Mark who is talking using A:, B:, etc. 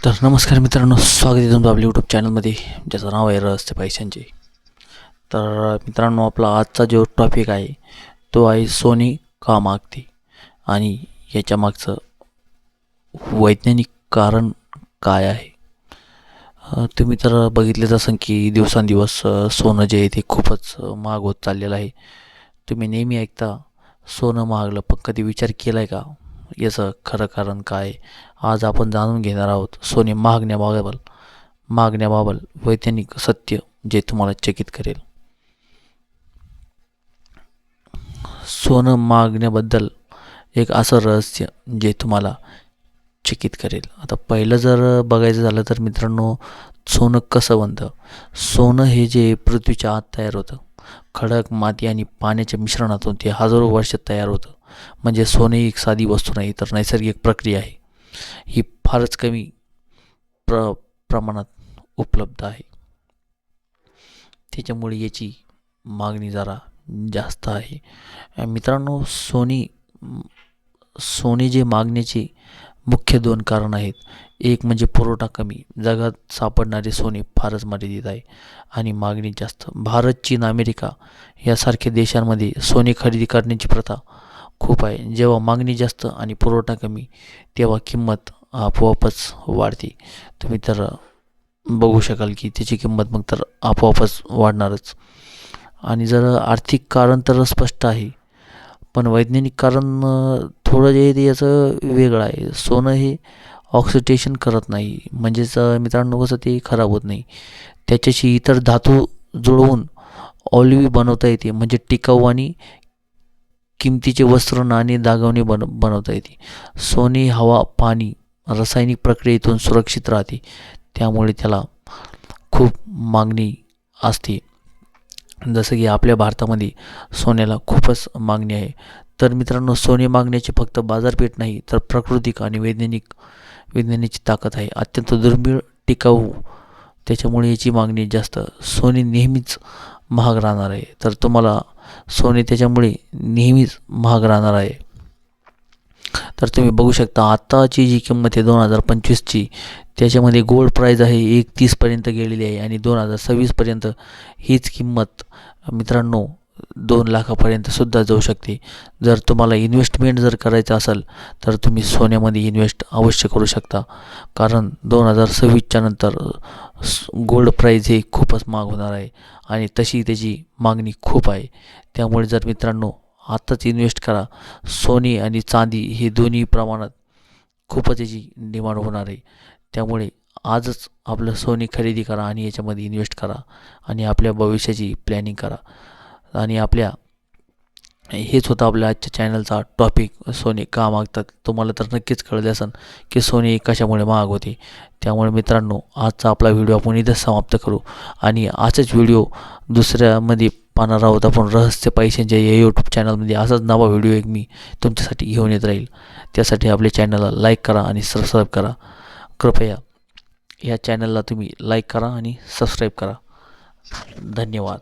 A: तर नमस्कार मित्रांनो, स्वागत आहे तुमचं आपल्या यूट्यूब चॅनलमध्ये, ज्याचं नाव आहे रहस्य पैशांचे. तर मित्रांनो, आपला आजचा जो टॉपिक आहे तो आहे सोने का मागते आणि याच्या मागचं वैज्ञानिक कारण काय आहे. तुम्ही तर बघितलेच असेल की दिवसांदिवस सोनं जे आहे ते खूपच महाग होत चाललेलं आहे. तुम्ही नेहमी ऐकता सोनं महागलं, पण कधी विचार केला आहे का याचं खरं कारण काय? आज आपण जाणून घेणार आहोत सोने मागण्याबाबत वैज्ञानिक सत्य, जे तुम्हाला चकित करेल. सोनं मागण्याबद्दल एक असं रहस्य जे तुम्हाला चकित करेल. आता पहिलं जर बघायचं झालं तर मित्रांनो, सोनं कसं बनतं. सोनं हे जे पृथ्वीच्या आत तयार होतं, खडक, माती आणि पाण्याच्या मिश्रणातून ते हजारो वर्षात तयार होतं. म्हणजे सोने एक साधी वस्तू नाही, तर नैसर्गिक प्रक्रिया आहे. ही फारच कमी प्रमाणात उपलब्ध आहे, त्याच्यामुळे याची मागणी जरा जास्त आहे. मित्रांनो, सोने जे मागण्याचे मुख्य दोन कारण आहेत. एक म्हणजे पुरवठा कमी, जगात सापडणारे सोने फारच मर्यादित आहे आणि मागणी जास्त. भारत, चीन, अमेरिका यासारख्या देशांमध्ये सोने खरेदी करण्याची प्रथा खूप आहे. जेव्हा मागणी जास्त आणि पुरवठा कमी, तेव्हा किंमत आपोआपच वाढते. तुम्ही तर बघू शकाल की त्याची किंमत मग तर आपोआपच वाढणारच. आणि जर आर्थिक कारण तर स्पष्ट आहे, पण वैज्ञानिक कारण थोडं जे आहे ते याचं वेगळं आहे. सोनं हे ऑक्सिडेशन करत नाही, म्हणजेच मित्रांनो कसं ते खराब होत नाही. त्याच्याशी इतर धातू जुळवून ऑलिव्ह बनवता येते, म्हणजे टिकाऊ आणि किमतीचे वस्त्र, नाणे, दागिने बनवता येते. सोने हवा, पाणी, रासायनिक प्रक्रियेतून सुरक्षित राहते, त्यामुळे त्याला खूप मागणी असते. जसं की आपल्या भारतामध्ये सोन्याला खूपच मागणी आहे. तर मित्रांनो, सोने मागण्याची फक्त बाजारपेठ नाही, तर प्राकृतिक आणि विज्ञानाची ताकद आहे. अत्यंत दुर्मिळ, टिकाऊ, त्याच्यामुळे याची मागणी जास्त. सोने नेहमीच महाग राहणार आहे, तर तुम्हाला सोने त्याच्यामुळे नेहमीच महाग राहणार आहे. तर तुम्ही बघू शकता आत्ताची जी किंमत आहे 2025ची, त्याच्यामध्ये गोल्ड प्राईज आहे 1,30पर्यंत गेलेली आहे आणि 2026पर्यंत हीच किंमत मित्रांनो 2 लाखापर्यंत सुद्धा जाऊ शकते. जर तुम्हाला इन्व्हेस्टमेंट जर करायचं असेल तर तुम्ही सोन्यामध्ये इन्व्हेस्ट अवश्य करू शकता, कारण 2026च्या नंतर गोल्ड प्राईज हे खूपच महाग होणार आहे आणि तशी त्याची मागणी खूप आहे. त्यामुळे जर मित्रांनो आत्ताच इन्व्हेस्ट करा. सोने आणि चांदी हे दोन्ही प्रमाणात खूपच याची डिमांड होणार आहे. त्यामुळे आजच आपलं सोने खरेदी करा आणि याच्यामध्ये इन्व्हेस्ट करा आणि आपल्या भविष्याची प्लॅनिंग करा. आणि हेच होतं आपल्या आजच्या चॅनलचा टॉपिक, सोने का मागतात. तुम्हाला तर नक्कीच कळले असेल की सोने कशामुळे महाग होते. त्यामुळे मित्रांनो, आजचा आपला व्हिडिओ आपण इथंच समाप्त करू आणि आजच व्हिडिओ दुसऱ्यामध्ये पाहणार आहोत आपण रहस्य पैशांच्या या यूट्यूब चॅनलमध्ये. असाच नवा व्हिडिओ एक मी तुमच्यासाठी घेऊन येत राहील. त्यासाठी आपल्या चॅनलला लाईक करा आणि सबस्क्राईब करा. कृपया या चॅनलला तुम्ही लाईक करा आणि सबस्क्राईब करा. धन्यवाद.